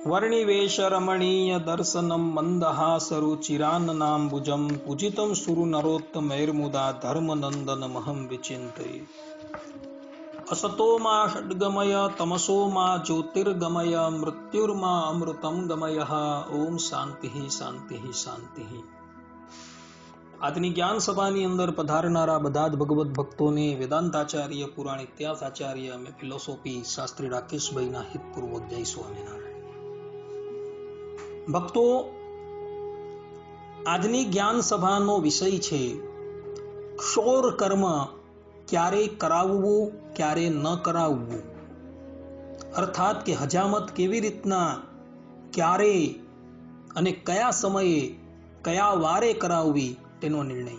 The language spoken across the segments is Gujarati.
वर्णिवेशरमणीय दर्शनं मन्दहासरुचिराननाम्बुजं पूजितं सुरनरोत्तमैर्मुदा धर्मनन्दनमहं विचिन्तये। असतो मा षड्गमय तमसो मा ज्योतिर्गमय मृत्युर्मा अमृतं गमय। ओम शांति शांति शांति। આજની જ્ઞાન સભાની અંદર પધારનારા બધા જ ભગવત ભક્તોને વેદાંતાચાર્ય પુરાણ ઇતિહાસાચાર્ય અને ફિલોસોફી શાસ્ત્રી રાકેશભાઈના હિતપૂર્વક જય સ્વામિનારાયણ। ભક્તો, આજની જ્ઞાન સભાનો વિષય છે ક્ષોર કર્મ ક્યારે કરાવવું ક્યારે ન કરાવવું, અર્થાત કે હજામત કેવી રીતના ક્યારે અને કયા સમયે કયા વારે કરાવવી તેનો નિર્ણય।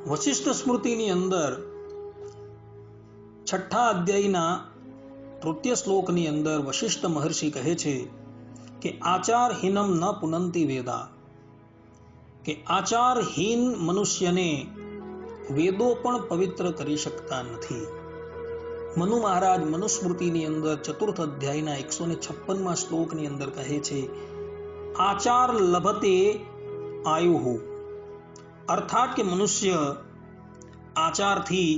વશિષ્ઠ સ્મૃતિની અંદર 6ઠા અધ્યાયના 3ય શ્લોકની અંદર વશિષ્ઠ મહર્ષિ કહે છે કે આચારહીનમ ન પુનંતિ વેદા, કે આચારહીન મનુષ્યને વેદો પણ પવિત્ર કરી શકતા નથી। મનુ મહારાજ મનુસ્મૃતિની અંદર 4th અધ્યાયના 156મા શ્લોકની અંદર કહે છે આચાર લભતે આયુહુ, અર્થાત કે મનુષ્ય આચારથી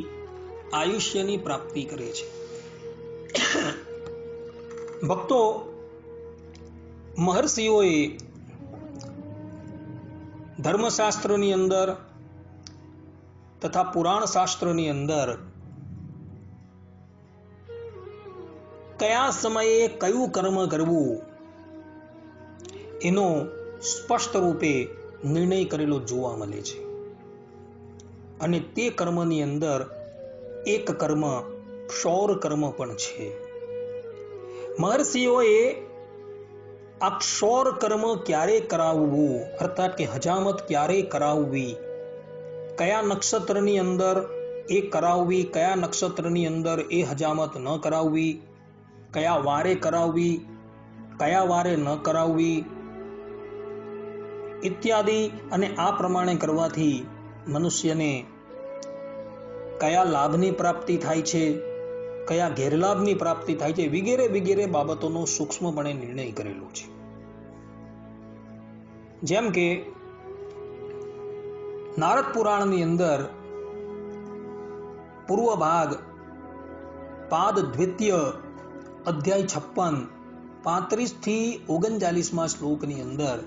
આયુષ્યની પ્રાપ્તિ કરે છે। ભક્તો, મહર્ષિઓએ ધર્મશાસ્ત્રની અંદર તથા પુરાણ શાસ્ત્રની અંદર કયા સમયે કયું કર્મ કરવું એનો સ્પષ્ટ રૂપે નિર્ણય કરેલો જોવા મળે છે, અને તે કર્મની અંદર એક કર્મ ક્ષૌર કર્મ પણ છે। મહર્ષિઓએ આ ક્ષૌર કર્મ ક્યારે કરાવવું, અર્થાત કે હજામત ક્યારે કરાવવી, કયા નક્ષત્રની અંદર એ કરાવવી, કયા નક્ષત્રની અંદર એ હજામત ન કરાવવી, કયા વારે કરાવવી, કયા વારે ન કરાવવી ઇત્યાદિ, અને આ પ્રમાણે કરવાથી મનુષ્યને કયા લાભની પ્રાપ્તિ થાય છે, કયા ગેરલાભની પ્રાપ્તિ થાય છે વગેરે વગેરે બાબતોનો સૂક્ષ્મપણે નિર્ણય કરેલો છે। જેમ કે નારદ પુરાણની અંદર પૂર્વ ભાગ પાદ દ્વિતીય અધ્યાય 56 35 થી 39મા શ્લોકની અંદર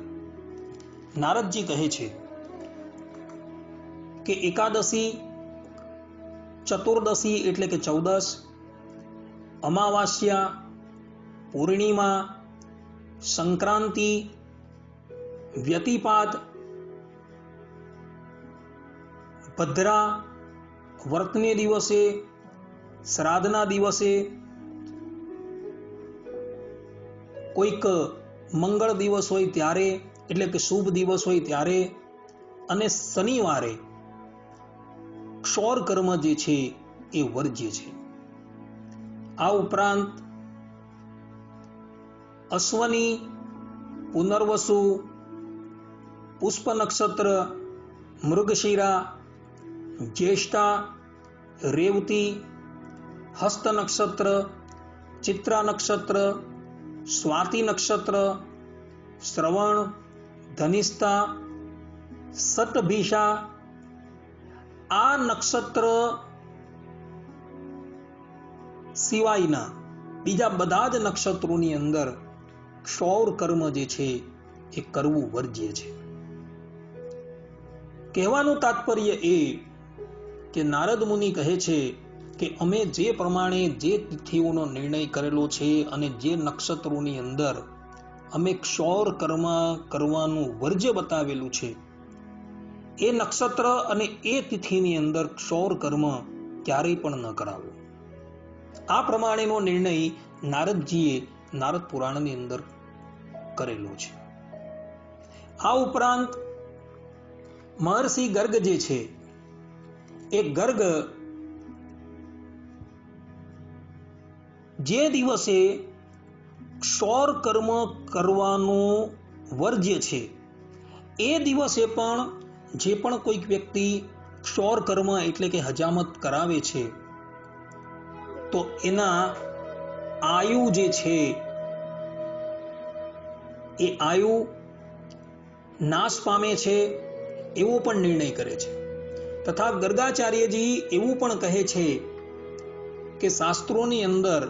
નારદજી કહે છે કે એકાદશી, ચતુર્દશી એટલે કે 14, અમાવાસ્યા, પૂર્ણિમા, સંક્રાંતિ, વ્યતિપાત, ભદ્રા, વ્રતને દિવસે, શ્રાદ્ધના દિવસે, કોઈક મંગળ દિવસ હોય ત્યારે એટલે કે શુભ દિવસ હોય ત્યારે, અને શનિવારે ક્ષૌર કર્મ જે છે એ વર્જ્ય છે। આ ઉપરાંત અશ્વની, પુનર્વસુ, પુષ્પ નક્ષત્ર, મૃગશિરા, જ્યેષ્ઠા, રેવતી, હસ્ત નક્ષત્ર, ચિત્રા નક્ષત્ર, સ્વાતિ નક્ષત્ર, શ્રવણ, ધનિષ્ઠા, શતભિષા, આ નક્ષત્ર સિવાયના બીજા બધા જ નક્ષત્રોની અંદર ક્ષૌર કર્મ જે છે એ કરવું વર્જ્ય છે। કહેવાનું તાત્પર્ય એ કે નારદ મુનિ કહે છે કે અમે જે પ્રમાણે જે તિથિઓનો નિર્ણય કરેલો છે અને જે નક્ષત્રોની અંદર અમે ક્ષૌર કર્મ કરવાનું વર્જ્ય બતાવેલું છે, એ નક્ષત્ર અને એ તિથિની અંદર ક્ષૌર કર્મ ક્યારેય પણ ન કરાવવું। આ પ્રમાણેનો નિર્ણય નારદજીએ નારદ પુરાણની અંદર કરેલો છે। આ ઉપરાંત મહર્ષિ ગર્ગ જે છે એ ગર્ગ જે દિવસે ક્ષૌર કર્મ કરવાનું વર્જ્ય છે એ દિવસે પણ જે પણ કોઈક વ્યક્તિ ક્ષૌર કર્મ એટલે કે હજામત કરાવે છે તો એના આયુ જે છે એ આયુ નાશ પામે છે એવો પણ નિર્ણય કરે છે. તથા ગર્ગાચાર્યજી એવું પણ કહે છે કે શાસ્ત્રોની અંદર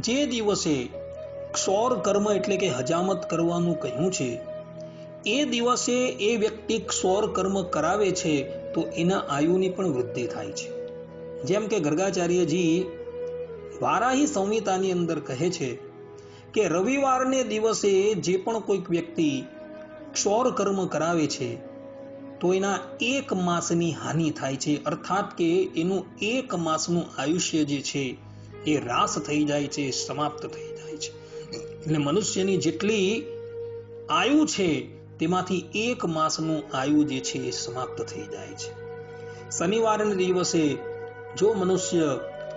જે દિવસે ક્ષોર કર્મ એટલે કે હજામત કરવાનું કહ્યું છે એ દિવસે એ વ્યક્તિ ક્ષોર કર્મ કરાવે છે તો એના આયુની પણ વૃદ્ધિ થાય છે. જેમ કે ગર્ગાચાર્યજી વારાહી સંહિતાની અંદર કહે છે કે રવિવારને દિવસે જે પણ કોઈક વ્યક્તિ ક્ષોર કર્મ કરાવે છે તો એના 1 માસની હાનિ થાય છે, અર્થાત કે એનું 1 માસનું આયુષ્ય જે છે એ રાસ થઈ જાય છે, સમાપ્ત થઈ જાય છે. એટલે મનુષ્યની જેટલી આયુ છે તેમાંથી 1 માસનું આયુ જે છે એ સમાપ્ત થઈ જાય છે. શનિવારના દિવસે જો મનુષ્ય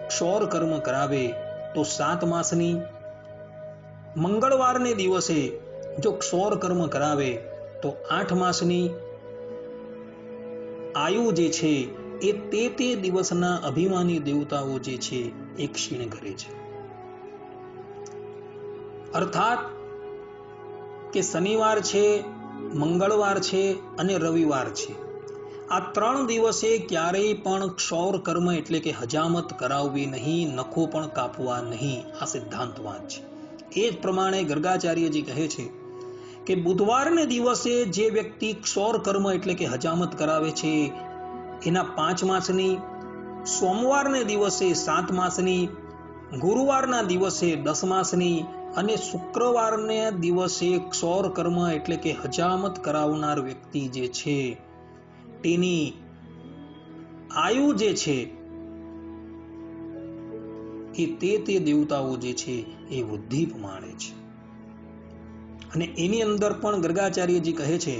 ક્ષોર કર્મ કરાવે તો 7 માસની, મંગળવારને દિવસે જો ક્ષોર કર્મ કરાવે તો 8 માસની આયુ જે છે એ તે દિવસના અભિમાની દેવતાઓ જે છે એ ક્ષીણ કરે છે. અર્થાત કે શનિવાર છે, મંગળવાર છે અને રવિવાર છે, આ 3 દિવસે ક્યારેય પણ ક્ષોર કર્મ એટલે કે હજામત કરાવવી નહીં, નખો પણ કાપવા નહીં. આ સિદ્ધાંતવાદ છે. એ જ પ્રમાણે ગર્ગાચાર્યજી કહે છે કે બુધવારને દિવસે જે વ્યક્તિ ક્ષોર કર્મ એટલે કે હજામત કરાવે છે એના 5 માસની, સોમવારને દિવસે 7 માસની, ગુરુવારના દિવસે 10 માસની અને શુક્રવારને દિવસે ક્ષોર કર્મ એટલે કે હજામત કરાવનાર વ્યક્તિ જે છે તેની આયુ જે છે એ તે દેવતાઓ જે છે એ વૃદ્ધિ પામે છે. અને એની અંદર પણ ગર્ગાચાર્યજી કહે છે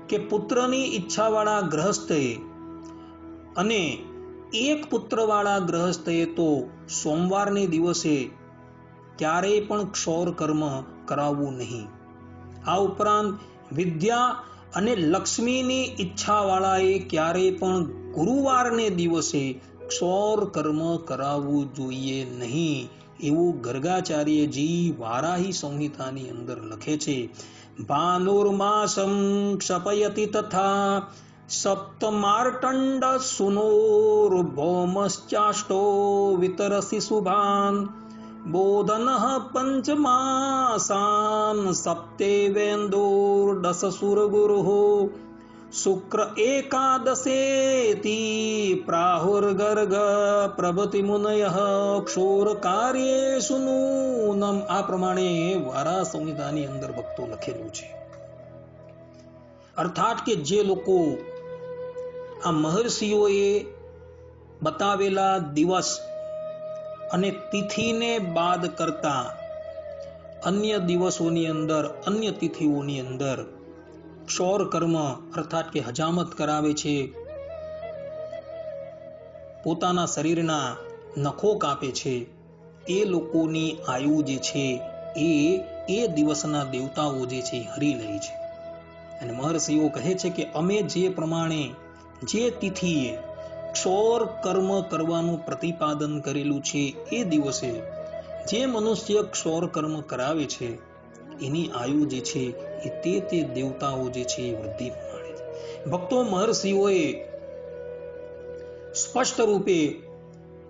કે પુત્રની ઈચ્છાવાળા ગ્રહસ્થે અને 1 પુત્રવાળા ગ્રહસ્થે તો સોમવારને દિવસે ક્યારેય પણ ક્ષોર કર્મ કરાવવું નહીં. આ ઉપરાંત વિદ્યા અને લક્ષ્મીની ઈચ્છાવાળાએ ક્યારેય પણ ગુરુવારને દિવસે ક્ષોર કર્મ કરાવવું જોઈએ નહીં, એવું ગર્ગાચાર્યજી વારાહી સંહિતાની અંદર લખે છે. ભાનુર્માસમ ક્ષપયતિ તથા સપ્તમાર્તંડ સુનોર્ભૌમશ્ચાષ્ટો વિતરસી શુભાન બોધનઃ પંચમાસાન સપ્તેવેન્દોર્દશ સુરગુરુઃ શુક્ર એકાદશેતિ પ્રાહુર્ગર્ગ પ્રભૃતિ મુનયઃ ક્ષોર કાર્યેષુ નૂનમ. આ પ્રમાણે વારા સંહિતાની અંદર ભક્તો લખેલું છે. અર્થાત કે જે લોકો આ મહર્ષિઓએ બતાવેલા દિવસ અને તિથિને બાદ કરતા અન્ય દિવસોની અંદર, અન્ય તિથિઓની અંદર ક્ષોર કર્મ અર્થાત કે હજામત કરાવે છે, પોતાના શરીરના નખો કાપે છે, એ લોકોની આયુ જે છે એ દિવસના દેવતાઓ જે છે હરી લે છે. અને મહર્ષિઓ કહે છે કે અમે જે પ્રમાણે જે તિથિએ ક્ષોર કર્મ કરવાનું પ્રતિપાદન કરેલું છે એ દિવસે જે મનુષ્ય ક્ષોર કર્મ કરાવે છે એની આયુ જે છે એ તે દેવતાઓ જે છે એ વૃદ્ધિ પામે છે. ભક્તો, મહર્ષિઓએ સ્પષ્ટ રૂપે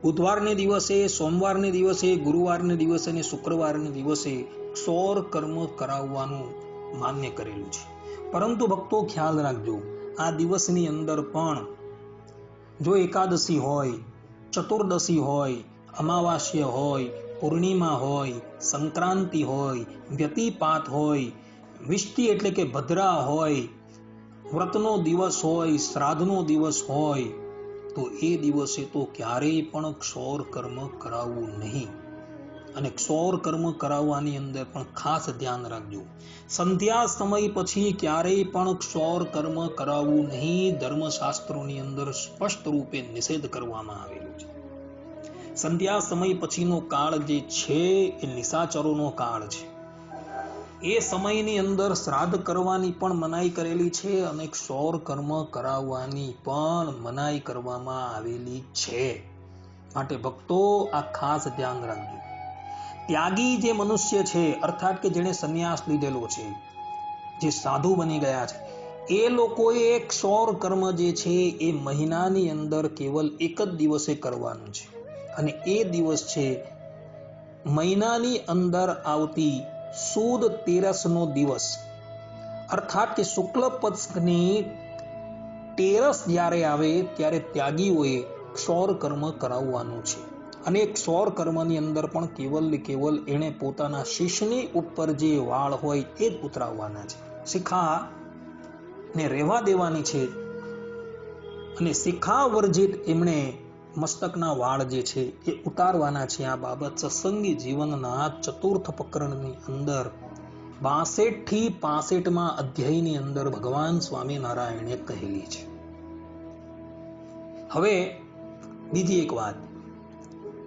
બુધવારને દિવસે, સોમવારને દિવસે, ગુરુવારને દિવસે અને શુક્રવારને દિવસે ક્ષોર કર્મ કરાવવાનું માન્ય કરેલું છે. પરંતુ ભક્તો ખ્યાલ રાખજો, આ દિવસની અંદર પણ જો એકાદશી હોય, ચતુર્દશી હોય, અમાવાસ્ય હોય, પૂર્ણિમા હોય, સંક્રાંતિ હોય, વ્યતિપાત હોય, વિષ્ટિ એટલે કે ભદ્રા હોય, વ્રતનો દિવસ હોય, શ્રાદ્ધનો દિવસ હોય, તો એ દિવસે તો ક્યારેય પણ ક્ષોર કર્મ કરાવવું નહીં. અને ક્ષોર કર્મ કરાવવાની અંદર પણ ખાસ ધ્યાન રાખજો, સંધ્યા સમય પછી ક્યારેય પણ ક્ષોર કર્મ કરાવવું નહીં. ધર્મશાસ્ત્રોની અંદર સ્પષ્ટ રૂપે નિષેધ કરવામાં આવેલું છે. સંધ્યા સમય પછીનો કાળ જે છે એ નિશાચરોનો કાળ છે. એ સમયની અંદર શ્રાદ્ધ કરવાની પણ મનાઈ કરેલી છે અને ક્ષોર કર્મ કરાવવાની પણ મનાઈ કરવામાં આવેલી છે. માટે ભક્તો આ ખાસ ધ્યાન રાખજો. ત્યાગી જે મનુષ્ય છે, અર્થાત કે જેણે સંન્યાસ લીધેલો છે, જે સાધુ બની ગયા છે, એ લોકોએ ક્ષૌર કર્મ જે છે એ મહિનાની અંદર કેવલ એક જ દિવસે કરવાનું છે, અને એ દિવસ છે મહિનાની અંદર આવતી સુદ તેરસનો દિવસ, અર્થાત કે શુક્લ પક્ષની તેરસ જ્યારે આવે ત્યારે ત્યાગીઓએ ક્ષૌર કર્મ કરાવવાનું છે. અને ક્ષૌર કર્મની અંદર પણ કેવલ ને કેવલ એણે પોતાના શીશની ઉપર જે વાળ હોય એ જ ઉતરાવવાના છે. શિખા ને રહેવા દેવાની છે, અને શિખા વર્જિત એમણે મસ્તકના વાળ જે છે એ ઉતારવાના છે. આ બાબત સત્સંગી જીવનના ચતુર્થ પ્રકરણની અંદર 62 થી 65માં અધ્યાયની અંદર ભગવાન સ્વામિનારાયણે કહેલી છે. હવે બીજી એક વાત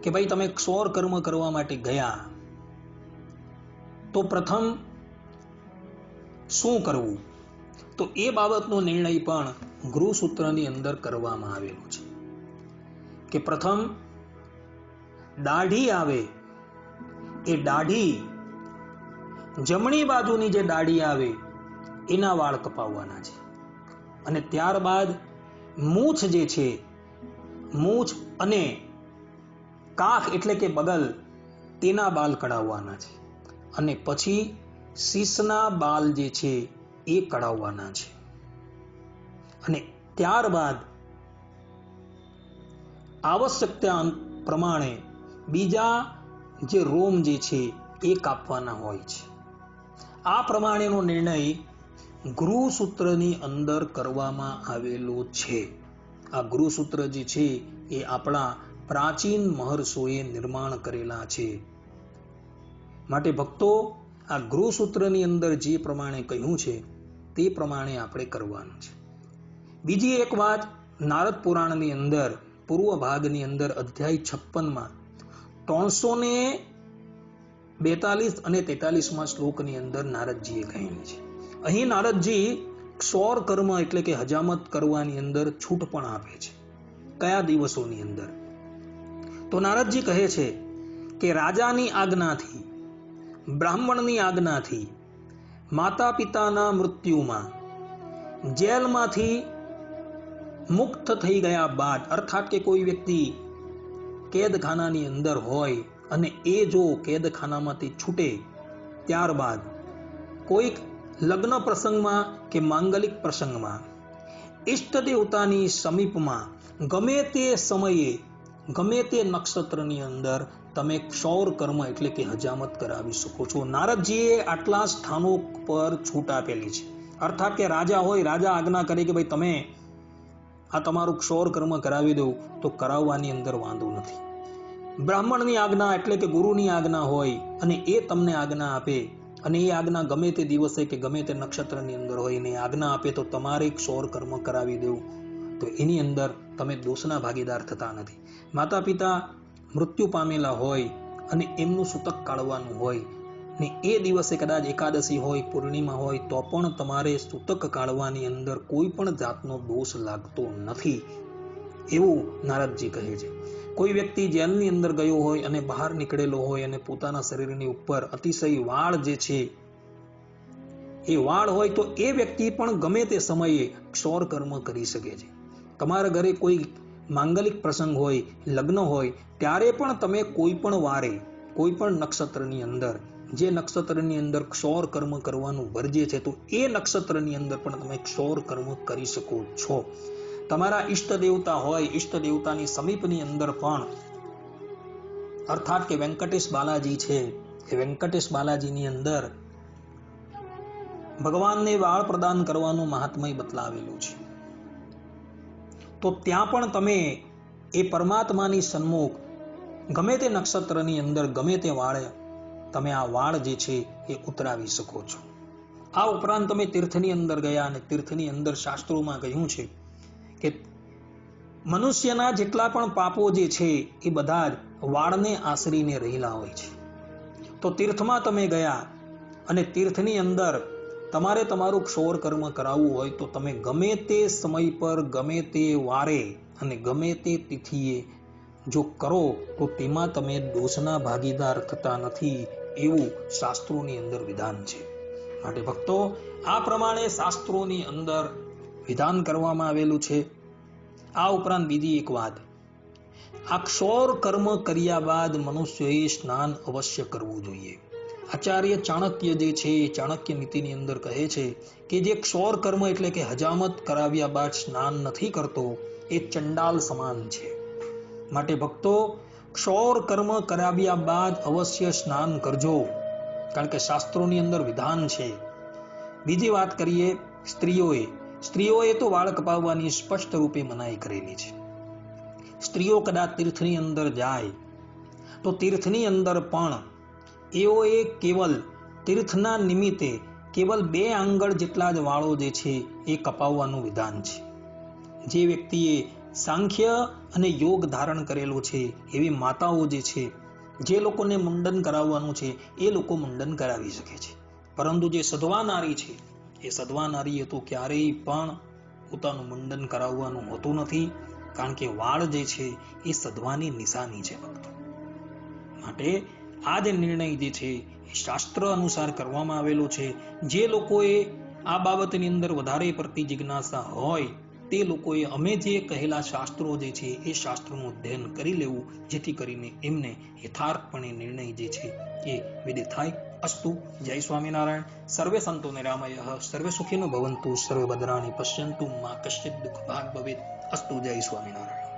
કે ભાઈ તમે ક્ષૌર કર્મ કરવા માટે ગયા તો પ્રથમ શું કરવું, તો એ બાબતનો નિર્ણય પણ ગૃહસૂત્રની અંદર કરવામાં આવેલો છે કે પ્રથમ દાઢી આવે એ દાઢી જમણી બાજુની જે દાઢી આવે એના વાળ કપાવવાના છે, અને ત્યારબાદ મૂછ જે છે, મૂછ અને કાખ એટલે કે બગલ તેના બાલ કઢાવવાના છે, અને પછી શીશના બાલ જે છે એ કઢાવવાના છે, અને ત્યારબાદ આવશ્યકતા પ્રમાણે બીજા જે રોમ જે છે એ કાપવાના હોય છે. આ પ્રમાણેનો નિર્ણય ગૃહસૂત્રની અંદર કરવામાં આવેલો છે. આ ગૃહસૂત્ર જે છે એ આપણા પ્રાચીન મહર્ષિઓએ નિર્માણ કરેલા છે. માટે ભક્તો, આ ગૃહસૂત્રની અંદર જે પ્રમાણે કહ્યું છે તે પ્રમાણે આપણે કરવાનું છે. બીજી એક વાત, નારદ પુરાણની અંદર પૂર્વ ભાગની અંદર અધ્યાય 56માં 342 અને 43માં શ્લોકની અંદર નારદજીએ કહેલી છે. અહીં નારદજી ક્ષૌર કર્મ એટલે કે હજામત કરવાની અંદર છૂટ પણ આપે છે. કયા દિવસોની અંદર? તો નારદજી કહે છે કે રાજાની આજ્ઞાથી, બ્રાહ્મણની આજ્ઞાથી, માતા પિતાના મૃત્યુમાં, જેલમાંથી મુક્ત થઈ ગયા બાદ, અર્થાત કે કોઈ વ્યક્તિ કેદખાનાની અંદર હોય અને એ જો કેદખાનામાંથી છૂટે ત્યારબાદ કોઈક લગ્ન પ્રસંગમાં કે માંગલિક પ્રસંગમાં ઈષ્ટ દેવતાની સમીપમાં ગમે તે સમયે ગમે તે નક્ષત્રની અંદર તમે ક્ષૌર કર્મ એટલે કે હજામત કરાવી શકો છો. નારદજીએ આટલા સ્થાનો પર છૂટ આપેલી છે. અર્થાત કે રાજા હોય, રાજા આજ્ઞા કરે કે ભાઈ તમે આ તમારું ક્ષૌર કર્મ કરાવી દો તો કરાવવાની અંદર વાંધો નથી. બ્રાહ્મણની આજ્ઞા એટલે કે ગુરુની આજ્ઞા હોય અને એ તમને આજ્ઞા આપે, અને એ આજ્ઞા ગમે તે દિવસે કે ગમે તે નક્ષત્રની અંદર હોય ને આજ્ઞા આપે તો તમારે ક્ષૌર કર્મ કરાવી દેવું, તો એની અંદર તમે દોષના ભાગીદાર થતા નથી. માતા પિતા મૃત્યુ પામેલા હોય અને એમનું સૂતક કાઢવાનું હોય ને એ દિવસે કદાચ એકાદશી હોય, પૂર્ણિમા હોય, તો પણ તમારે સૂતક કાઢવાની અંદર કોઈ પણ જાતનો દોષ લાગતો નથી, એવું નારદજી કહે છે. કોઈ વ્યક્તિ જેલની અંદર ગયો હોય અને બહાર નીકળેલો હોય અને પોતાના શરીરની ઉપર અતિશય વાળ જે છે એ વાળ હોય તો એ વ્યક્તિ પણ ગમે તે સમયે ક્ષૌર કર્મ કરી શકે છે. તમારા ઘરે કોઈ માંગલિક પ્રસંગ હોય, લગ્ન હોય, ત્યારે પણ તમે કોઈ પણ વારે, કોઈ પણ નક્ષત્રની અંદર, જે નક્ષત્રની અંદર ક્ષૌર કર્મ કરવાનું વર્જ્ય છે તો એ નક્ષત્રની અંદર પણ તમે ક્ષૌર કર્મ કરી શકો છો. તમારા ઈષ્ટ દેવતા હોય, ઈષ્ટ દેવતાની સમીપની અંદર પણ, અર્થાત કે વેંકટેશ બાલાજી છે, એ વેંકટેશ બાલાજીની અંદર ભગવાનને વાળ પ્રદાન કરવાનું મહાત્મય બતલાવેલું છે. તો ત્યાં પણ તમે એ પરમાત્માની સન્મુખ ગમે તે નક્ષત્રની અંદર ગમે તે વાળે તમે આ વાળ જે છે એ ઉતરાવી શકો છો. આ ઉપરાંત તમે તીર્થની અંદર ગયા અને તીર્થની અંદર શાસ્ત્રોમાં કહ્યું છે કે મનુષ્યના જેટલા પણ પાપો જે છે એ બધા જ વાળને આશરીને રહેલા હોય છે. તો તીર્થમાં તમે ગયા અને તીર્થની અંદર તમારે તમારું ક્ષૌર કર્મ કરાવવું હોય તો તમે ગમે તે સમય પર, ગમે તે વારે અને ગમે તે તિથિએ જો કરો તો તેમાં તમે દોષના ભાગીદાર થતા નથી એવું શાસ્ત્રોની અંદર વિધાન છે. માટે ભક્તો આ પ્રમાણે શાસ્ત્રોની અંદર વિધાન કરવામાં આવેલું છે. આ ઉપરાંત બીજી એક વાત, આ ક્ષોર કર્મ કર્યા બાદ મનુષ્યએ સ્નાન અવશ્ય કરવું જોઈએ. આચાર્ય ચાણક્ય જે છે એ ચાણક્ય નીતિની અંદર કહે છે કે જે ક્ષોર કર્મ એટલે કે હજામત કરાવ્યા બાદ સ્નાન નથી કરતો એ ચંડાલ સમાન છે. માટે ભક્તો ક્ષોર કર્મ કરાવ્યા બાદ અવશ્ય સ્નાન કરજો, કારણ કે શાસ્ત્રોની અંદર વિધાન છે. બીજી વાત કરીએ સ્ત્રીઓએ તો વાળ કપાવવાની સ્પષ્ટ રૂપે મનાઈ કરેલી છે. સ્ત્રીઓ કદાચ તીર્થની અંદર જાય તો તીર્થની અંદર પણ એઓએ કેવલ તીર્થના નિમિત્તે કેવલ 2 આંગળ જેટલા જ વાળો જે છે એ કપાવવાનું વિધાન છે. જે વ્યક્તિએ સાંખ્ય અને યોગ ધારણ કરેલો છે એવી માતાઓ જે છે, જે લોકોને મુંડન કરાવવાનું છે એ લોકો મુંડન કરાવી શકે છે. પરંતુ જે સધવા નારી છે એ સધવા નારીએ તો ક્યારેય પણ પોતાનું મુંડન કરાવવાનું હોતું નથી, કારણ કે વાળ જે છે એ સધવાની નિશાની છે ભક્તો. માટે આ જે નિર્ણય જે છે એ શાસ્ત્ર અનુસાર કરવામાં આવેલો છે. જે લોકોએ આ બાબતની અંદર વધારે પડતી જિજ્ઞાસા હોય તે લોકોએ અમે જે કહેલા શાસ્ત્રો જે છે એ શાસ્ત્રોનું અધ્યયન કરી લેવું, જેથી કરીને એમને યથાર્થપણે નિર્ણય જે છે એ વિદિત થાય. અસ્તુ. જય સ્વામિનારાયણ. સર્વે સંતો નિરામયઃ, સર્વે સુખીનો ભવંતુ, સર્વે ભદ્રાણી પશ્યંતુ, મા કશ્ચિત દુઃખ ભાગ ભવેત. અસ્તુ. જય સ્વામિનારાયણ.